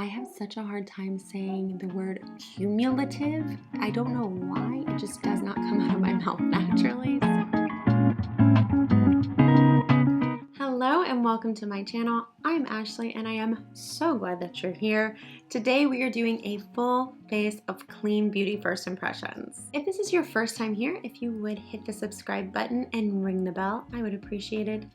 I have such a hard time saying the word cumulative. I don't know why, it just does not come out of my mouth naturally. Hello and welcome to my channel. I'm Ashley and I am so glad that you're here. Today we are doing a full face of clean beauty first impressions. If this is your first time here, if you would hit the subscribe button and ring the bell, I would appreciate it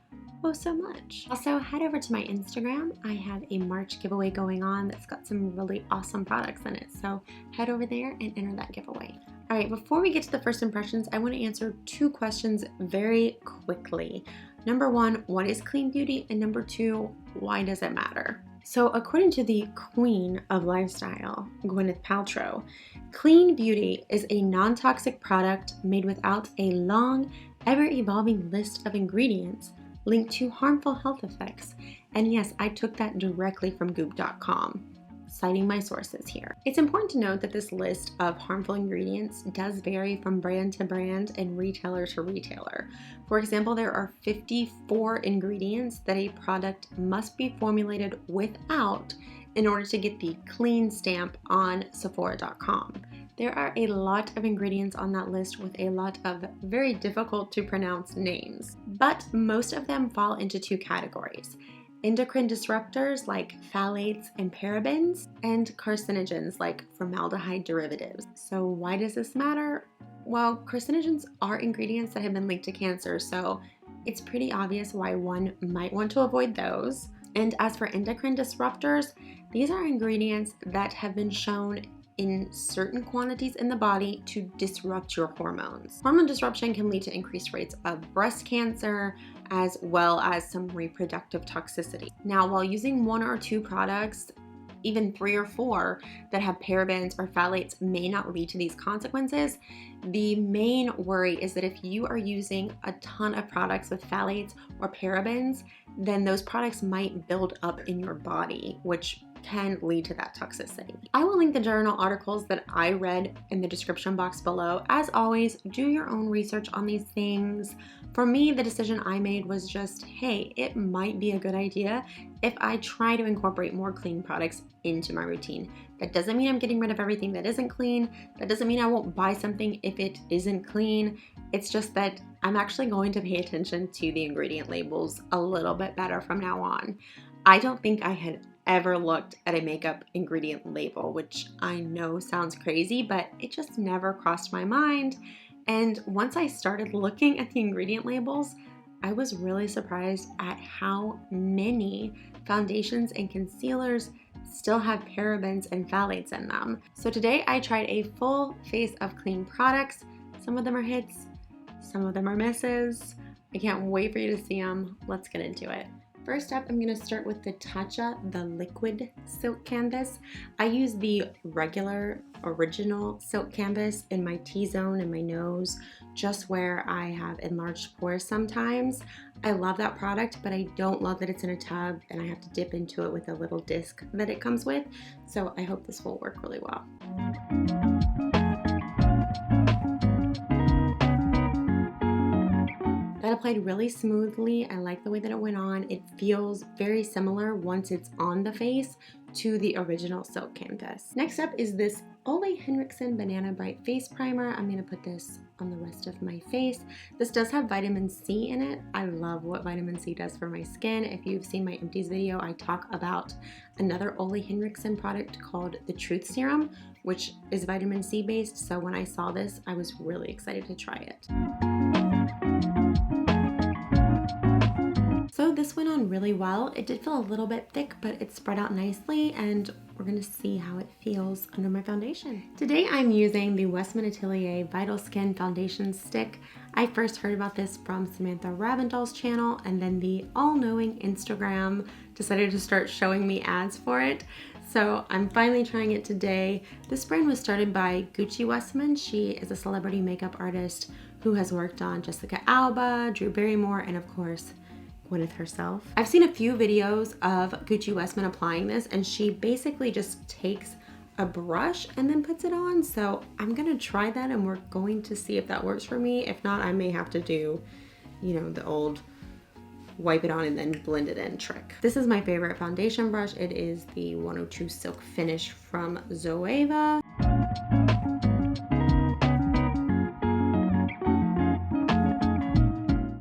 so much. Also, head over to my Instagram. I have a March giveaway going on that's got some really awesome products in it. So head over there and enter that giveaway. All right, before we get to the first impressions, I want to answer two questions very quickly. Number one, what is clean beauty? And number two, why does it matter? So according to the queen of lifestyle, Gwyneth Paltrow, clean beauty is a non-toxic product made without a long, ever-evolving list of ingredients linked to harmful health effects. And yes, I took that directly from goop.com, citing my sources here. It's important to note that this list of harmful ingredients does vary from brand to brand and retailer to retailer. For example, there are 54 ingredients that a product must be formulated without in order to get the clean stamp on Sephora.com. There are a lot of ingredients on that list with a lot of very difficult to pronounce names, but most of them fall into two categories: endocrine disruptors like phthalates and parabens, and carcinogens like formaldehyde derivatives. So why does this matter? Well, carcinogens are ingredients that have been linked to cancer, so it's pretty obvious why one might want to avoid those. And as for endocrine disruptors, these are ingredients that have been shown in certain quantities in the body to disrupt your hormones. Hormone disruption can lead to increased rates of breast cancer, as well as some reproductive toxicity. Now, while using one or two products, even 3 or 4 that have parabens or phthalates may not lead to these consequences, the main worry is that if you are using a ton of products with phthalates or parabens, then those products might build up in your body, which can lead to that toxicity. I will link the journal articles that I read in the description box below. As always, do your own research on these things. For me, the decision I made was just, hey, it might be a good idea if I try to incorporate more clean products into my routine. That doesn't mean I'm getting rid of everything that isn't clean. That doesn't mean I won't buy something if it isn't clean. It's just that I'm actually going to pay attention to the ingredient labels a little bit better from now on. I don't think I had ever looked at a makeup ingredient label, which I know sounds crazy, but it just never crossed my mind. And once I started looking at the ingredient labels, I was really surprised at how many foundations and concealers still have parabens and phthalates in them. So today I tried a full face of clean products. Some of them are hits, some of them are misses. I can't wait for you to see them. Let's get into it. First up, I'm going to start with the Tatcha, the liquid silk canvas. I use the regular original silk canvas in my T-zone and my nose, just where I have enlarged pores sometimes. I love that product, but I don't love that it's in a tub and I have to dip into it with a little disc that it comes with. So I hope this will work really well. That applied really smoothly. I like the way that it went on. It feels very similar once it's on the face to the original silk canvas. Next up is this Ole Henriksen Banana Bite Face Primer. I'm going to put this on the rest of my face. This does have vitamin C in it. I love what vitamin C does for my skin. If you've seen my empties video, I talk about another Ole Henriksen product called the Truth Serum, which is vitamin C based. So when I saw this, I was really excited to try it. So this went on really well. It did feel a little bit thick, but it spread out nicely, and we're gonna see how it feels under my foundation. Today I'm using the Westman Atelier Vital Skin Foundation Stick. I first heard about this from Samantha Ravendall's channel, and then the all-knowing Instagram decided to start showing me ads for it. So I'm finally trying it today. This brand was started by Gucci Westman. She is a celebrity makeup artist who has worked on Jessica Alba, Drew Barrymore, and of course, Gwyneth herself. I've seen a few videos of Gucci Westman applying this, and she basically just takes a brush and then puts it on. So I'm gonna try that and we're going to see if that works for me. If not, I may have to do, you know, the old wipe it on and then blend it in trick. This is my favorite foundation brush. It is the 102 Silk Finish from Zoeva.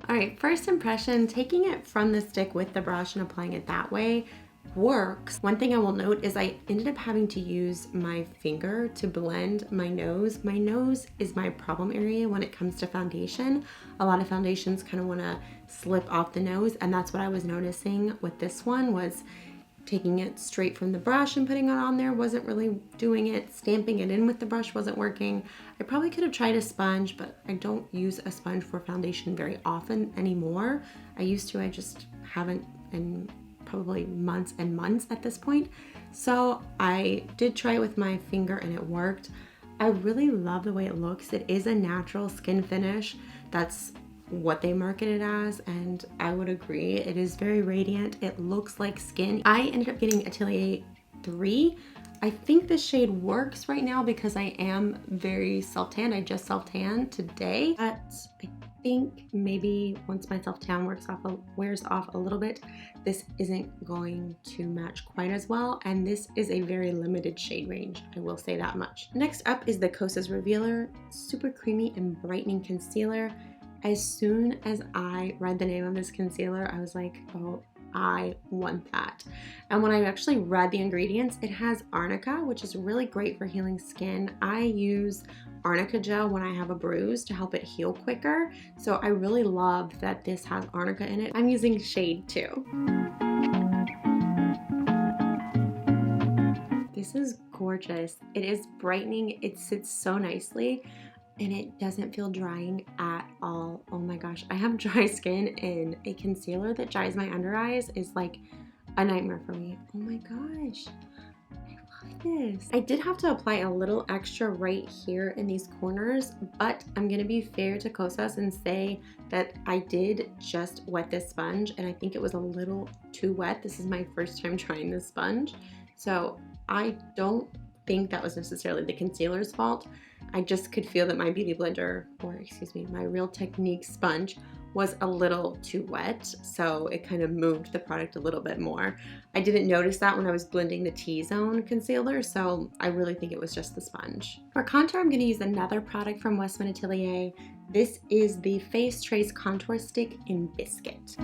All right, first impression, taking it from the stick with the brush and applying it that way works. One thing I will note is I ended up having to use my finger to blend my nose. My nose is my problem area when it comes to foundation. A lot of foundations kind of want to slip off the nose, and that's what I was noticing with this one, was taking it straight from the brush and putting it on there wasn't really doing it. Stamping it in with the brush wasn't working. I probably could have tried a sponge, but I don't use a sponge for foundation very often anymore. I used to, I just haven't in probably months and months at this point. So I did try it with my finger and it worked. I really love the way it looks. It is a natural skin finish. That's what they market it as, and I would agree. It is very radiant. It looks like skin. I ended up getting Atelier 3. I think this shade works right now because I am very self-tanned. I just self-tanned today, but I think maybe once my self-tan wears off a little bit, this isn't going to match quite as well, and this is a very limited shade range, I will say that much. Next up is the Kosas Revealer Super Creamy and Brightening Concealer. As soon as I read the name of this concealer, I was like, oh, I want that. And when I actually read the ingredients, it has arnica, which is really great for healing skin. I use arnica gel when I have a bruise to help it heal quicker. So I really love that this has arnica in it. I'm using shade 2. This is gorgeous. It is brightening. It sits so nicely, and it doesn't feel drying at all. Oh my gosh, I have dry skin, and a concealer that dries my under eyes is like a nightmare for me. Oh my gosh, I love this. I did have to apply a little extra right here in these corners, but I'm gonna be fair to Kosas and say that I did just wet this sponge, and I think it was a little too wet. This is my first time trying this sponge, so I don't think that was necessarily the concealer's fault. I just could feel that my beauty blender, or excuse me, my Real Technique sponge was a little too wet, so it kind of moved the product a little bit more. I didn't notice that when I was blending the T-Zone concealer, so I really think it was just the sponge. For contour, I'm going to use another product from Westman Atelier. This is the Face Trace Contour Stick in Biscuit.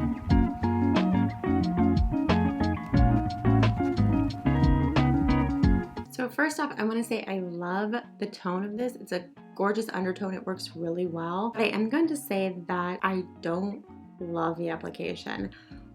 So first off, I want to say I love the tone of this. It's a gorgeous undertone. It works really well. But I am going to say that I don't love the application.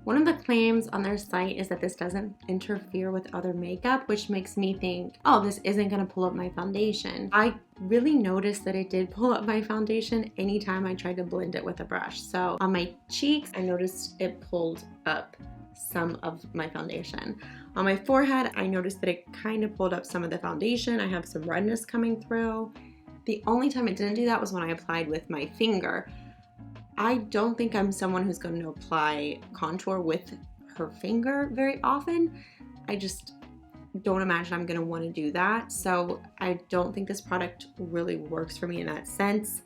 One of the claims on their site is that this doesn't interfere with other makeup, which makes me think, oh, this isn't going to pull up my foundation. I really noticed that it did pull up my foundation anytime I tried to blend it with a brush. So on my cheeks, I noticed it pulled up some of my foundation. On my forehead, I noticed that it kind of pulled up some of the foundation. I have some redness coming through. The only time it didn't do that was when I applied with my finger. I don't think I'm someone who's going to apply contour with her finger very often. I just don't imagine I'm going to want to do that. So I don't think this product really works for me in that sense.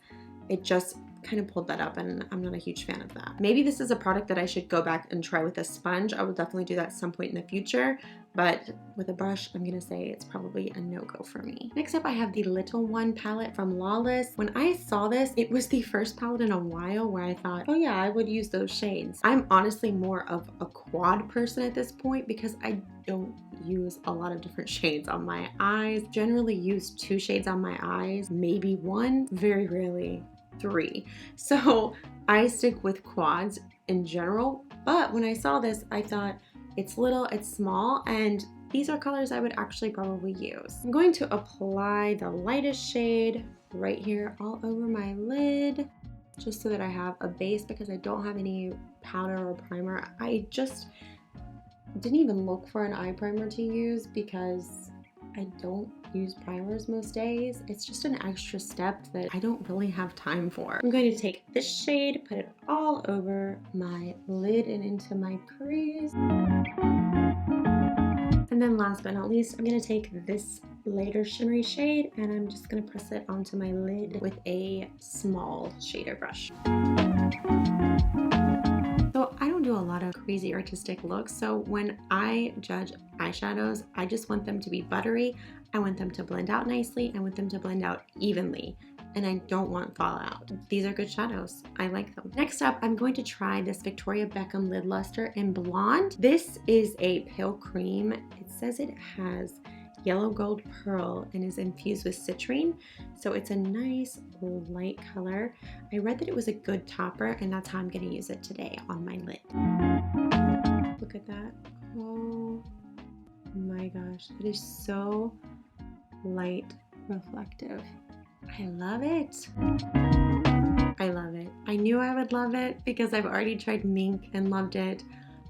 It just kind of pulled that up, and I'm not a huge fan of that. Maybe this is a product that I should go back and try with a sponge. I will definitely do that at some point in the future, but with a brush, I'm gonna say it's probably a no-go for me. Next up, I have the Little One palette from Lawless. When I saw this, it was the first palette in a while where I thought, oh yeah, I would use those shades. I'm honestly more of a quad person at this point because I don't use a lot of different shades on my eyes. Generally use 2 shades on my eyes, maybe 1, very rarely 3. So I stick with quads in general, but when I saw this, I thought it's little, it's small, and these are colors I would actually probably use. I'm going to apply the lightest shade right here all over my lid, just so that I have a base because I don't have any powder or primer. I just didn't even look for an eye primer to use because I don't use primers most days. It's just an extra step that I don't really have time for. I'm going to take this shade, put it all over my lid and into my crease. And then last but not least, I'm going to take this lighter shimmery shade and I'm just going to press it onto my lid with a small shader brush. So I don't do a lot of crazy artistic looks, so when I judge eyeshadows, I just want them to be buttery. I want them to blend out nicely. I want them to blend out evenly, and I don't want fallout. These are good shadows. I like them. Next up, I'm going to try this Victoria Beckham Lid Luster in Blonde. This is a pale cream. It says it has yellow gold pearl and is infused with citrine, so it's a nice light color. I read that it was a good topper, and that's how I'm going to use it today on my lid. Look at that. Oh my gosh, it is so light reflective. I love it. I love it. I knew I would love it because I've already tried mink and loved it,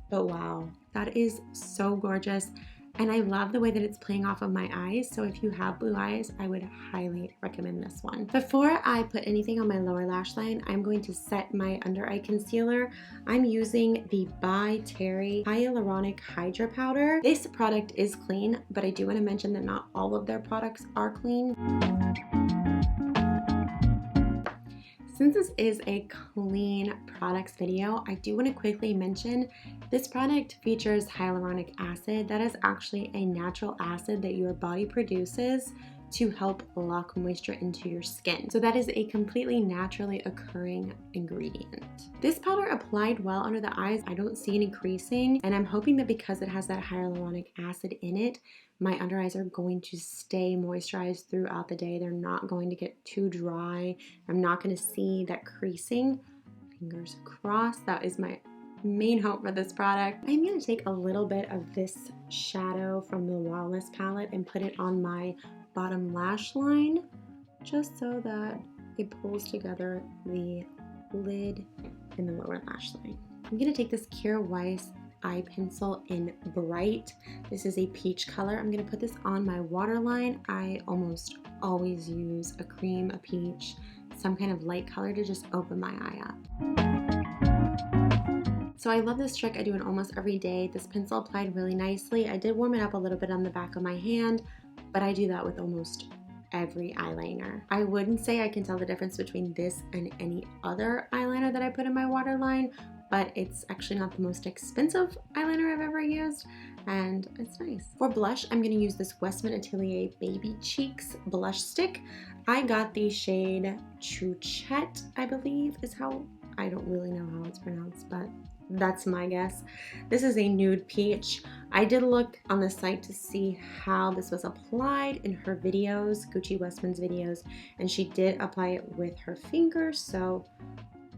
but wow, that is so gorgeous. And I love the way that it's playing off of my eyes. So if you have blue eyes, I would highly recommend this one. Before I put anything on my lower lash line, I'm going to set my under eye concealer. I'm using the By Terry Hyaluronic Hydra Powder. This product is clean, but I do want to mention that not all of their products are clean. Since this is a clean products video, I do want to quickly mention this product features hyaluronic acid. That is actually a natural acid that your body produces to help lock moisture into your skin. So that is a completely naturally occurring ingredient. This powder applied well under the eyes. I don't see any creasing, and I'm hoping that because it has that hyaluronic acid in it, my under eyes are going to stay moisturized throughout the day. They're not going to get too dry. I'm not going to see that creasing. Fingers crossed. That is my main hope for this product. I'm going to take a little bit of this shadow from the Lawless palette and put it on my bottom lash line, just so that it pulls together the lid and the lower lash line. I'm going to take this Kira Weiss eye pencil in Bright. This is a peach color. I'm going to put this on my waterline. I almost always use a cream, a peach, some kind of light color to just open my eye up. So I love this trick. I do it almost every day. This pencil applied really nicely. I did warm it up a little bit on the back of my hand, but I do that with almost every eyeliner. I wouldn't say I can tell the difference between this and any other eyeliner that I put in my waterline, but it's actually not the most expensive eyeliner I've ever used, and it's nice. For blush, I'm going to use this Westman Atelier Baby Cheeks blush stick. I got the shade Chouchette, I believe is how, I don't really know how it's pronounced, but that's my guess. This is a nude peach. I did look on the site to see how this was applied in her videos, Gucci Westman's videos, and she did apply it with her fingers, so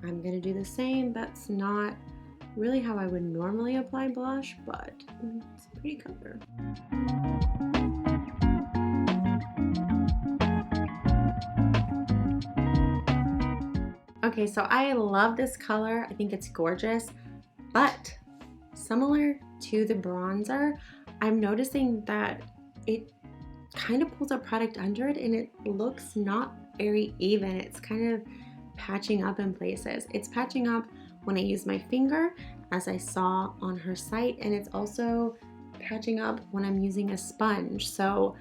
I'm gonna do the same. That's not really how I would normally apply blush, but it's a pretty color. Okay, so I love this color. I think it's gorgeous, but similar to the bronzer, I'm noticing that it kind of pulls a product under it and it looks not very even. It's kind of patching up in places. It's patching up when I use my finger, as I saw on her site, and it's also patching up when I'm using a sponge. So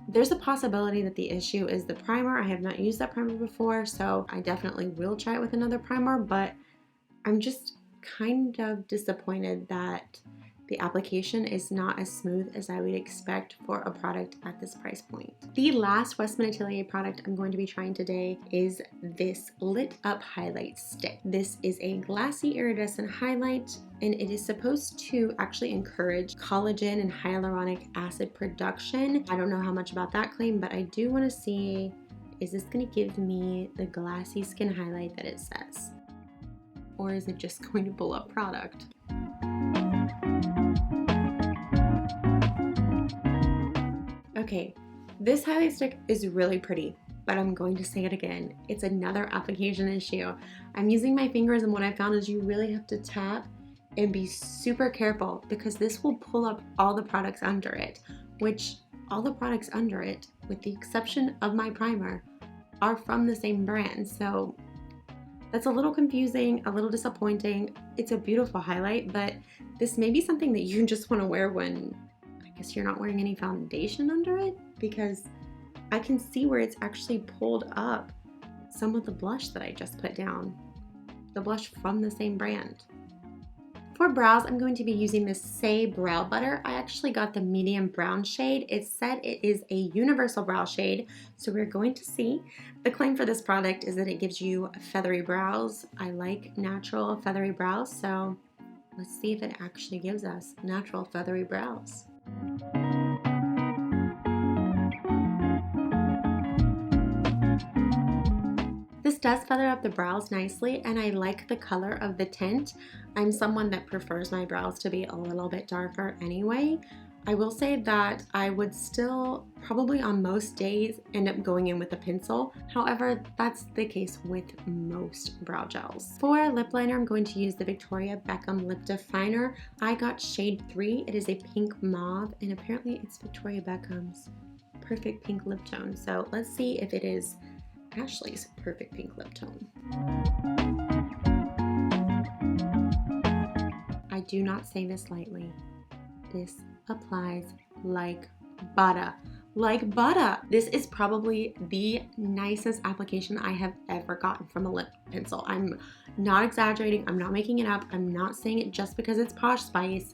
there's a possibility that the issue is the primer. I have not used that primer before, so I definitely will try it with another primer, but I'm just kind of disappointed that the application is not as smooth as I would expect for a product at this price point. The last Westman Atelier product I'm going to be trying today is this Lit Up Highlight Stick. This is a glassy iridescent highlight, and it is supposed to actually encourage collagen and hyaluronic acid production. I don't know how much about that claim, but I do want to see, is this going to give me the glassy skin highlight that it says? Or is it just going to pull up product? Okay, this highlight stick is really pretty, but I'm going to say it again. It's another application issue. I'm using my fingers, and what I found is you really have to tap and be super careful, because this will pull up all the products under it, which all the products under it, with the exception of my primer, are from the same brand. So that's a little confusing, a little disappointing. It's a beautiful highlight, but this may be something that you just want to wear when, I guess, you're not wearing any foundation under it, because I can see where it's actually pulled up some of the blush that I just put down. The blush from the same brand. For brows, I'm going to be using this Say Brow Butter. I actually got the medium brown shade. It said it is a universal brow shade, so we're going to see. The claim for this product is that it gives you feathery brows. I like natural feathery brows, so let's see if it actually gives us natural feathery brows. This does feather up the brows nicely, and I like the color of the tint. I'm someone that prefers my brows to be a little bit darker anyway. I will say that I would still probably on most days end up going in with a pencil. However, that's the case with most brow gels. For lip liner, I'm going to use the Victoria Beckham Lip Definer. I got shade 3. It is a pink mauve, and apparently it's Victoria Beckham's perfect pink lip tone. So let's see if it is Ashley's perfect pink lip tone. I do not say this lightly. This applies like butter. Like butter. This is probably the nicest application I have ever gotten from a lip pencil. I'm not exaggerating. I'm not making it up. I'm not saying it just because it's Posh Spice.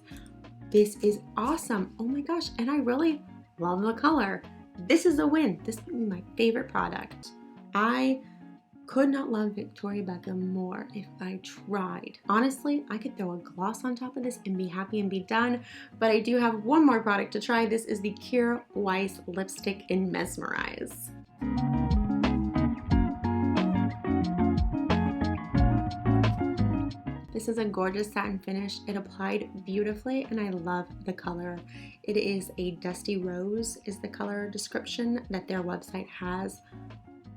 This is awesome. Oh my gosh. And I really love the color. This is a win. This would be my favorite product. I could not love Victoria Beckham more if I tried. Honestly, I could throw a gloss on top of this and be happy and be done, but I do have one more product to try. This is the Kjaer Weis lipstick in Mesmerize. This is a gorgeous satin finish. It applied beautifully and I love the color. It is a dusty rose is the color description that their website has.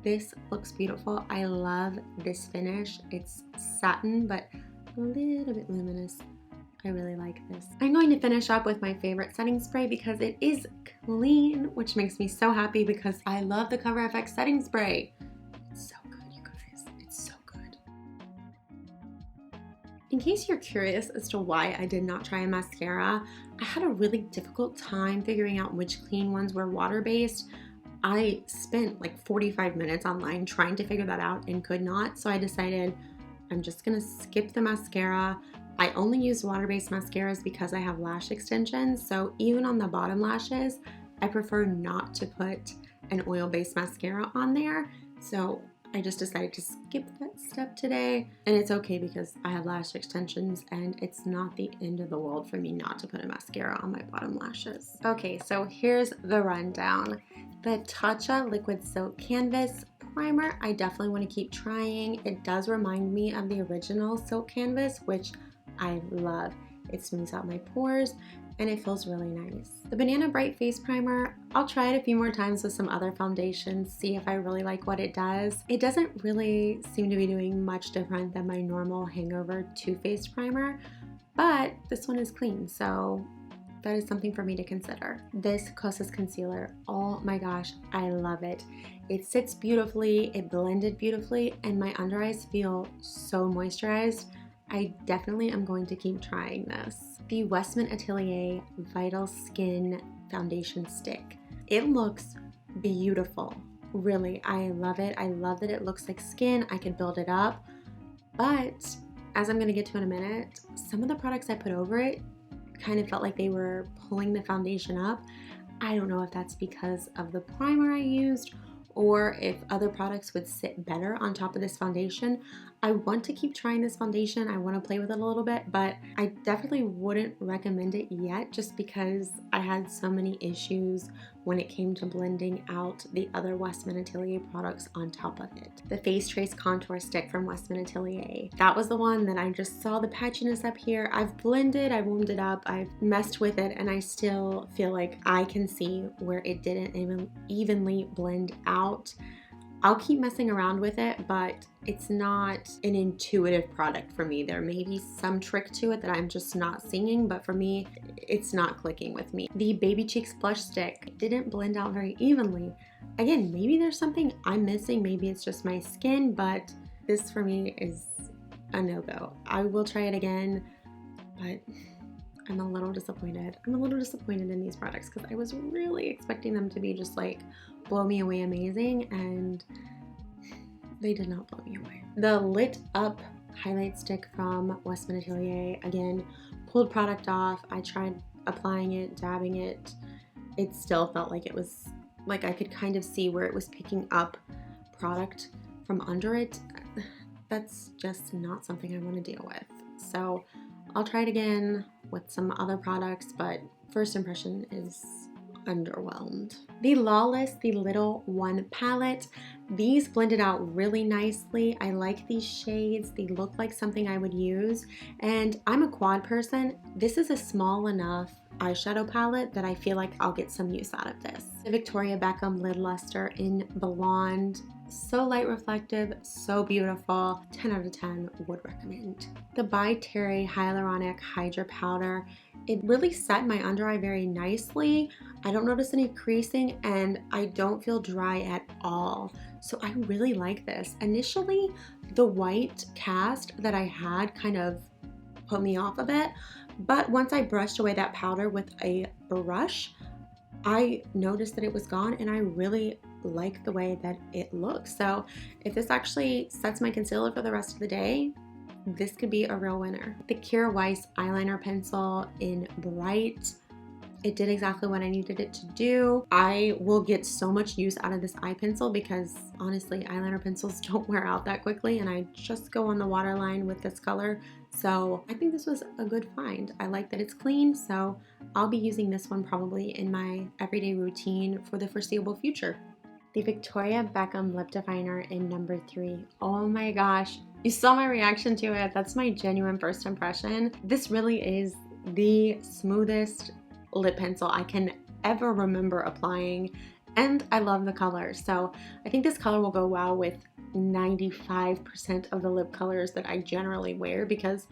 This looks beautiful. I love this finish. It's satin, but a little bit luminous. I really like this. I'm going to finish up with my favorite setting spray because it is clean, which makes me so happy because I love the Cover FX setting spray. It's so good, you guys. It's so good. In case you're curious as to why I did not try a mascara, I had a really difficult time figuring out which clean ones were water-based. I spent like 45 minutes online trying to figure that out and could not, so I decided I'm just gonna skip the mascara. I only use water-based mascaras because I have lash extensions, so even on the bottom lashes, I prefer not to put an oil-based mascara on there, so I just decided to skip that step today, and it's okay because I have lash extensions and it's not the end of the world for me not to put a mascara on my bottom lashes. Okay, so here's the rundown. The Tatcha Liquid Silk Canvas Primer, I definitely want to keep trying. It does remind me of the original Silk Canvas, which I love. It smooths out my pores and it feels really nice. The Banana Bright Face Primer, I'll try it a few more times with some other foundations, see if I really like what it does. It doesn't really seem to be doing much different than my normal Hangover Too Faced primer, but this one is clean, so that is something for me to consider. This Kosas concealer, oh my gosh, I love it. It sits beautifully, it blended beautifully, and my under eyes feel so moisturized. I definitely am going to keep trying this. The Westman Atelier Vital Skin Foundation Stick. It looks beautiful. Really, I love it. I love that it looks like skin. I could build it up. But as I'm going to get to in a minute, some of the products I put over it kind of felt like they were pulling the foundation up. I don't know if that's because of the primer I used or if other products would sit better on top of this foundation. I want to keep trying this foundation. I want to play with it a little bit, but I definitely wouldn't recommend it yet just because I had so many issues when it came to blending out the other Westman Atelier products on top of it. The Face Trace Contour Stick from Westman Atelier. That was the one that I just saw the patchiness up here. I've blended, I've warmed it up, I've messed with it, and I still feel like I can see where it didn't even evenly blend out. I'll keep messing around with it, but it's not an intuitive product for me. There may be some trick to it that I'm just not seeing, but for me, it's not clicking with me. The Baby Cheeks Blush Stick didn't blend out very evenly. Again, maybe there's something I'm missing. Maybe it's just my skin, but this for me is a no-go. I will try it again, but I'm a little disappointed. I'm a little disappointed in these products because I was really expecting them to be just like blow me away amazing, and they did not blow me away. The Lit Up highlight stick from Westman Atelier. Again, pulled product off. I tried applying it, dabbing it. It still felt like it was, like I could kind of see where it was picking up product from under it. That's just not something I want to deal with. So I'll try it again with some other products, but first impression is underwhelmed. The Lawless, the little one palette. These blended out really nicely. I like these shades. They look like something I would use. And I'm a quad person. This is a small enough eyeshadow palette that I feel like I'll get some use out of this. The Victoria Beckham Lid Luster in Blonde. So light reflective, so beautiful. 10 out of 10 would recommend. The By Terry Hyaluronic Hydra Powder. It really set my under eye very nicely. I don't notice any creasing and I don't feel dry at all. So I really like this. Initially, the white cast that I had kind of put me off a bit, but once I brushed away that powder with a brush, I noticed that it was gone and I really like the way that it looks. So if this actually sets my concealer for the rest of the day, this could be a real winner. The Kira Weiss eyeliner pencil in Bright. It did exactly what I needed it to do. I will get so much use out of this eye pencil because honestly, eyeliner pencils don't wear out that quickly and I just go on the waterline with this color. So I think this was a good find. I like that it's clean, so I'll be using this one probably in my everyday routine for the foreseeable future. The Victoria Beckham Lip Definer in number 3. Oh my gosh, you saw my reaction to it. That's my genuine first impression. This really is the smoothest lip pencil I can ever remember applying, and I love the color. So I think this color will go well with 95% of the lip colors that I generally wear because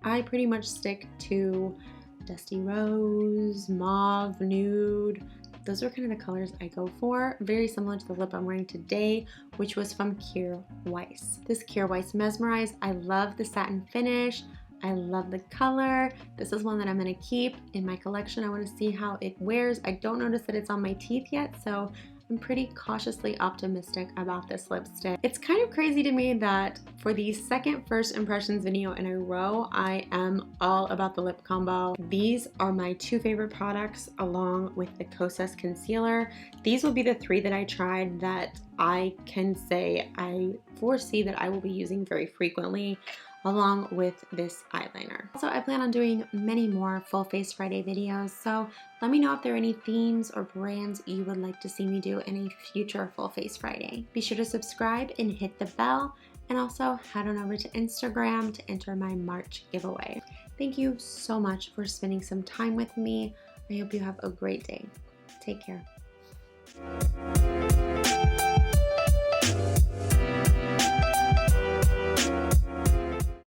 I pretty much stick to Dusty Rose, Mauve, Nude. Those are kind of the colors I go for. Very similar to the lip I'm wearing today, which was from Kira Weiss. This Kira Weiss Mesmerize. I love the satin finish. I love the color. This is one that I'm going to keep in my collection. I want to see how it wears. I don't notice that it's on my teeth yet, so I'm pretty cautiously optimistic about this lipstick. It's kind of crazy to me that for the second first impressions video in a row, I am all about the lip combo. These are my 2 favorite products along with the Kosas concealer. These will be the 3 that I tried that I can say I foresee that I will be using very frequently, along with this eyeliner. Also, I plan on doing many more Full Face Friday videos, so let me know if there are any themes or brands you would like to see me do in a future Full Face Friday. Be sure to subscribe and hit the bell, and also head on over to Instagram to enter my March giveaway. Thank you so much for spending some time with me. I hope you have a great day. Take care.